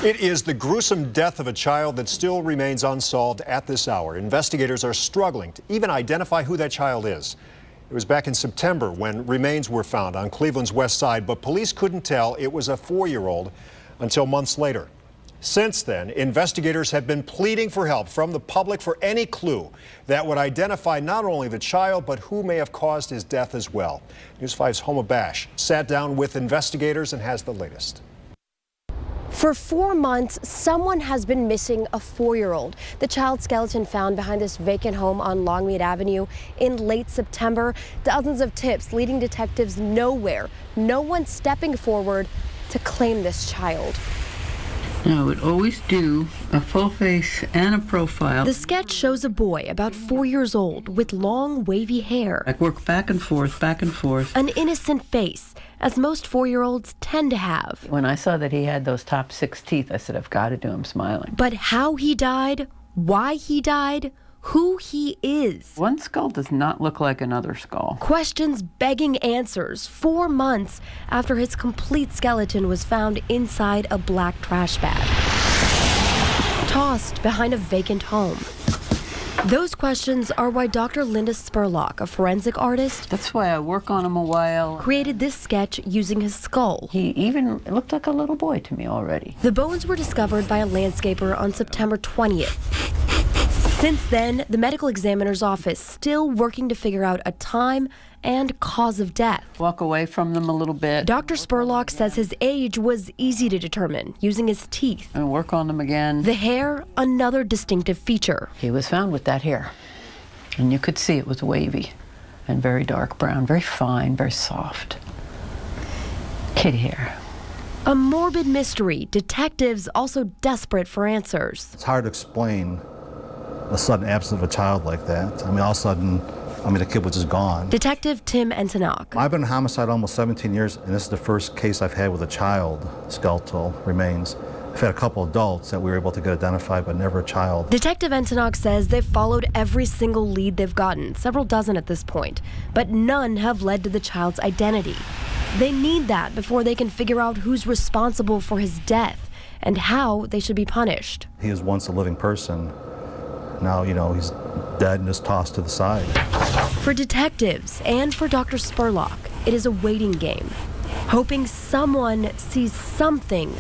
It is the gruesome death of a child that still remains unsolved at this hour. Investigators are struggling to even identify who that child is. It was back in September when remains were found on Cleveland's west side, but police couldn't tell it was a 4-year-old until months later. Since then, investigators have been pleading for help from the public for any clue that would identify not only the child, but who may have caused his death as well. News 5's Homa Bash sat down with investigators and has the latest. For 4 months, someone has been missing a 4-year-old. The child skeleton found behind this vacant home on Longmead Avenue in late September. Dozens of tips leading detectives nowhere. No one stepping forward to claim this child. I would always do a full face and a profile. The sketch shows a boy about 4 years old with long, wavy hair. I work back and forth, back and forth. An innocent face, as most 4-year-olds tend to have. When I saw that he had those top 6 teeth, I said, I've got to do him smiling. But how he died, why he died, who he is. One skull does not look like another skull. Questions begging answers 4 months after his complete skeleton was found inside a black trash bag, tossed behind a vacant home. Those questions are why Dr. Linda Spurlock, a forensic artist, That's why I work on him a while. created this sketch using his skull. He even looked like a little boy to me already. The bones were discovered by a landscaper on September 20th. Since then, the medical examiner's office still working to figure out a time and cause of death. Walk away from them a little bit. Dr. Spurlock says his age was easy to determine using his teeth. And work on them again. The hair, another distinctive feature. He was found with that hair. And you could see it was wavy and very dark brown, very fine, very soft. Kitty hair. A morbid mystery, detectives also desperate for answers. It's hard to explain a sudden absence of a child like that. I mean, all of a sudden, the kid was just gone. Detective Tim Entenach. I've been in homicide almost 17 years, and this is the first case I've had with a child skeletal remains. I've had a couple adults that we were able to get identified, but never a child. Detective Entenach says they've followed every single lead they've gotten, several dozen at this point, but none have led to the child's identity. They need that before they can figure out who's responsible for his death and how they should be punished. He was once a living person. Now, he's dead and just tossed to the side. For detectives and for Dr. Spurlock, it is a waiting game, hoping someone sees something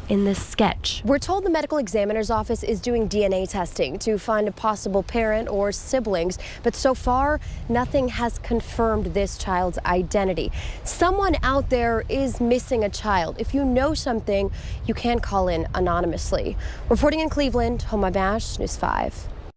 in this sketch. We're told the medical examiner's office is doing DNA testing to find a possible parent or siblings, but so far, nothing has confirmed this child's identity. Someone out there is missing a child. If you know something, you can call in anonymously. Reporting in Cleveland, Homa Bash, News 5.